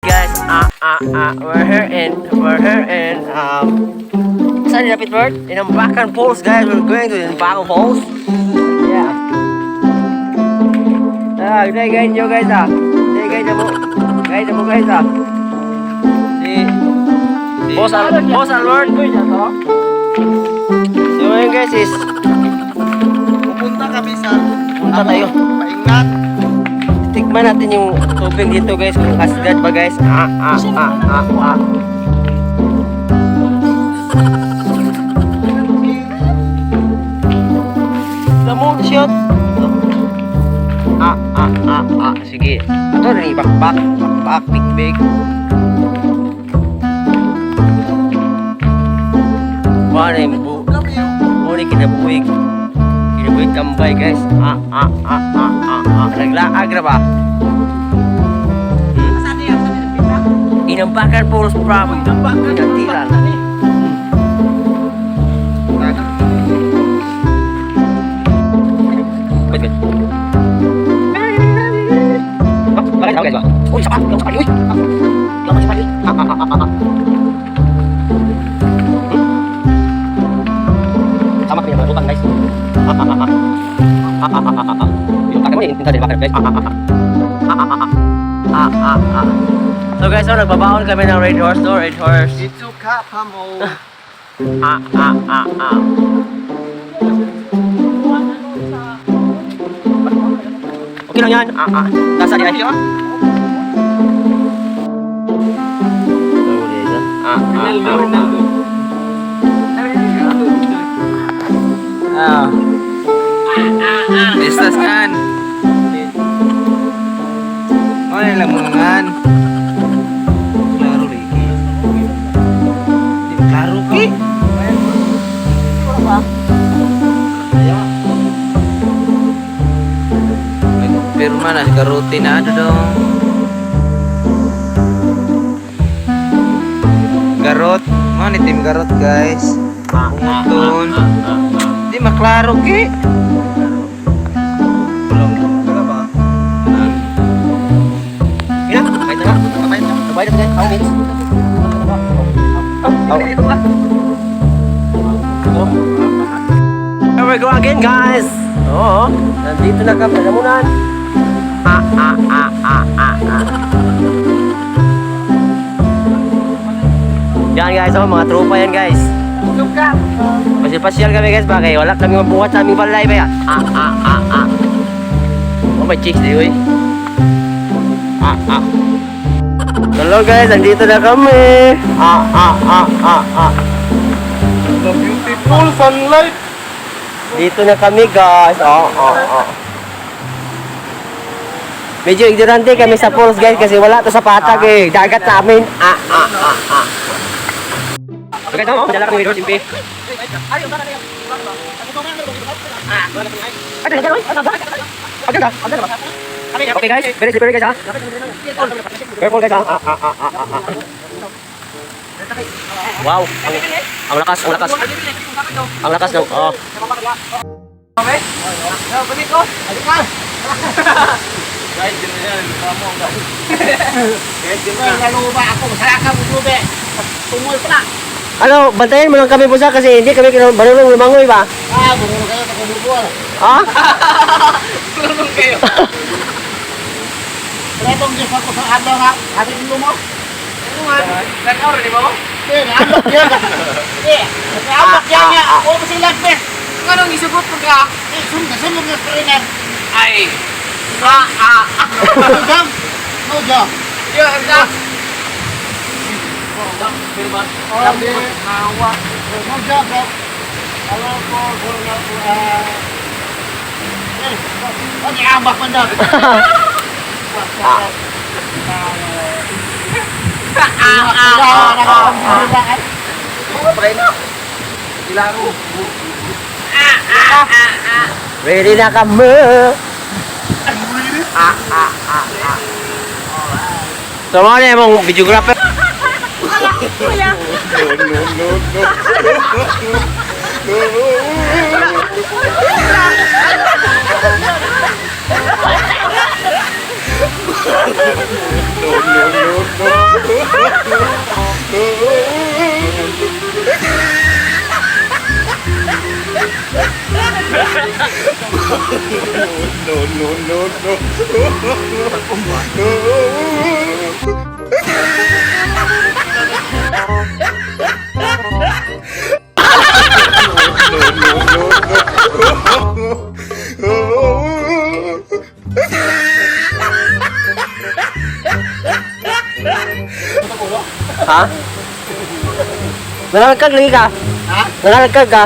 Guys, we're here in saan yung Pittsburgh? In Ambacan Falls, guys. We're going to Ambacan Falls. Yeah. Đây guys, nyo guys Đây guys, mo. Guys, mo guys Si Boss Albert. So yun guys is Pupunta kami sa punta tayo. Paingat. Tikman natin yung tubig dito guys, kung asgad ba guys. Lamong shot. Sige. Ito rin bakbak, big. Wala yung bu. Uli kinabuig. Kinabuig tambay guys. Naglaag na ba? Inambakan Falls Province. Inatilan. Ba't? Bakit guys ba? Uy, sapa! Yung sapa! Uy! Yung sapa! Sama kami yung utang guys. Yung takay mo yung tinta din bakit guys. So guys, so nagbabaon kami ng Red Horse to Red Horse. Ito ka pa mo. Okay lang yan. Nasa di ay. Estas kan. Ano lang mangan. Klaro lagi. Di klaro ki. Pero mana garutin na ada dong. Garot, mana tim garot guys. Pungutun. Di maklaro ki. Belum. Kenapa? Ya, kahit na. Sabay na guys. How minutes? Here we go again guys. Oo, nandito na kami. Namunan. Yan guys, oh, mga tropa yan guys. Pasyal-pasyal kami guys, bakit? Wala kami mabuhat sa aming balay ba yan? Oh, may chicks di, uy. Hello guys, nandito na kami. The beautiful sunlight. Dito na kami guys. Medyo ignorante kami sa falls guys kasi wala to sa patag eh. Dagat sa amin. Okay, tama. Madala kami dito, simpi. Okay guys, very slippery guys ha. Careful guys ha. Wow, ang lakas. Ang lakas ng Guys, ganyan, kamu guys. Guys, ganyan, laluba ako, masaya ka bubube. Tumul pa na. Ano, bantayan mo lang kami po sa kasi hindi kami marunong lumangoy ba? Marunong kayo sa kumulbuan. Marunong kayo. Kretong Diyos ako sa adlaw nga, hatid mo mo? Ano nga? Nag-aura di ba mo? Hindi, naambak yan. Hindi, naambak yan nga. Ako pa sila, Pes. Anong isugot mo ka? Sunod nga screener. Ay. No job. Yo, job. Firman. Hawa. No job, bro. Halo po, Oke, ambak mandang. Ready na kami. So mga na yung videographer. No. Ha? Nangalagkag lagi ka? Ha? Nangalagkag ka?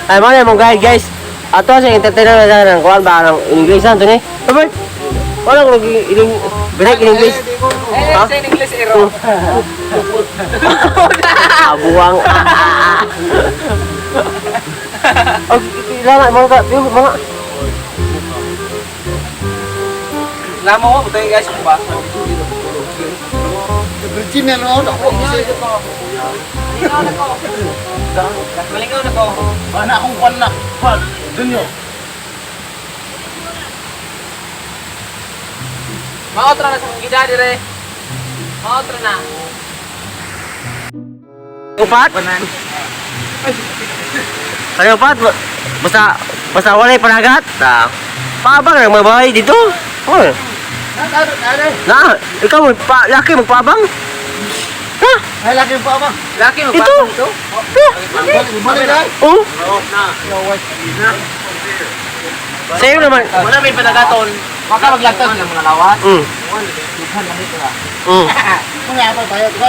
Ay, mga mong guys. Ato sa entertainer na ng kuwan ba ng Inglesan to ni? Robert. Wala ko break in English. Eh, sa English ero. Buwang. Oh, kailangan mga Lama mo, buto yung guys kung ba? Virginia no, ako kasi. Malingaw na ko. Malingaw na ko. Mana akong kwan na. Kwan, dunyo. Maotra na sa kong gida dire. Maotra na. upat. Ano upat? Basta walay panagat. Paabang lang mabahay dito. Oh. Na, ikaw laki magpaabang. Ha? Ay, laki pa ba? Laki mo Ito. pa ito? Balik na. Oh. Sa'yo naman. Wala may panagaton. Baka maglagtas ng mga lawat. Dughan lang ito ah. Mga apa bayot ba?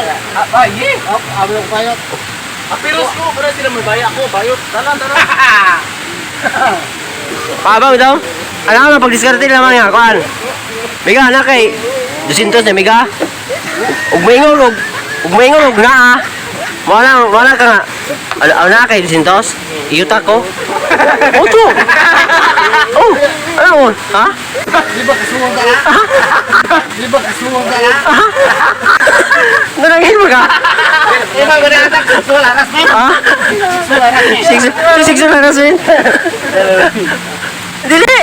Ah, yeah. Abi ko bayot. Apiros ko, para sila may baya ako. Bayot. Tanan. Paabang daw. Alam mo pag-diskarte naman nga kuan. Miga na kay 200 na miga. Ug maingon og naa. Wala ka nga. Na kay 200. Iyuta ko. Oto. Oh, alam mo, ha? Di ba kasuwang ka na? Di ba kasuwang ka na? Nanangin mo ka? Di ba guna atak kasuwang aras mo? Ha? Six na rasin. Dili.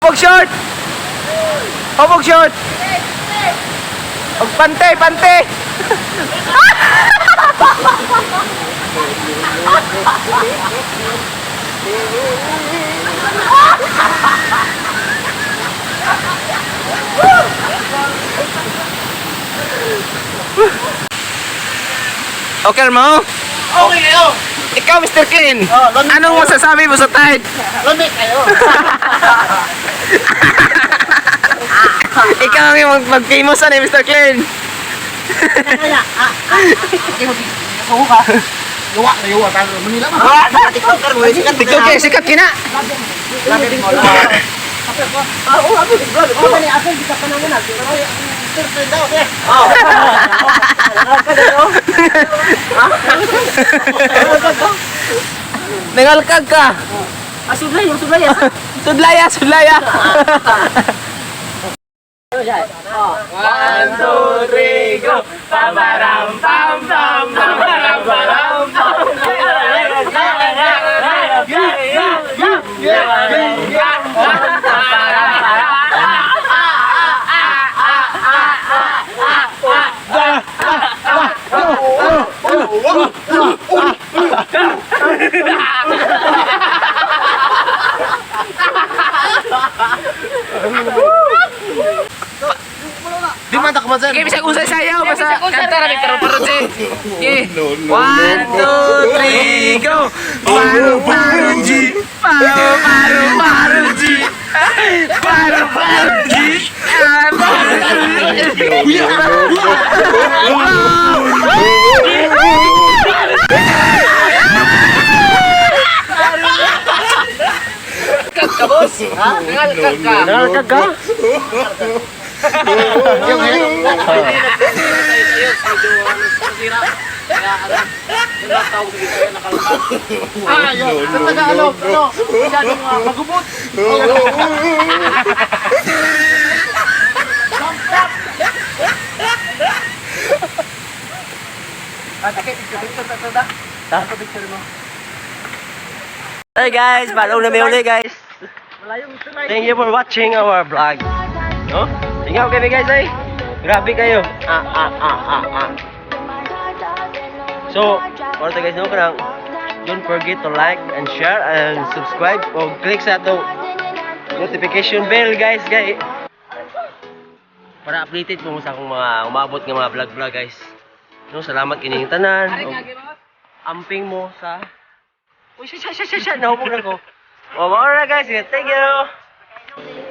Hobog short! Hobog short! Og pante! Okay mo? Okay kayo. Ikaw, Mr. Clean. Oh, lamig Anong kayo. masasabi mo sa Tide? Lamig kayo. Ikaw ang mag-famous na Mr. Clean. Kaya, ako ka. Luwa na yuwa tayo. Manila mo. TikToker mo. TikTok sikat kina. Lamig mo. Oo, ako. Ako ni ako kita pa naman natin. Sir, daw, sir. Oh. Nangalkag ka. Sudlay, yung sudlay. Sudlaya, sudlaya. 1, 2, 3, go! Pabaram, pam, pam, pabaram, param, pam. Di man tak masan. Okay, bisa usay sayaw. Basta kanta na nagkaroon si. Okay. 1, 2, 3, go! Paru-paru G. Paru-paru G. Paru-paru G. Ka, boss? Ha? Nangalkag ka. Nangalkag ka? Ayun. Sa Tagalog, ano? Masyadong magubot. Hey guys, follow na may uli guys. Thank you for watching our vlog. No? Tingnan kami guys ay. Grabe kayo. So, para guys no kanang don't forget to like and share and subscribe o click sa to notification bell guys para updated mo sa akong mga umabot nga mga vlog guys. No, salamat kining tanan. Amping mo sa Uy, nahubog na ko. O, maura guys. Thank you.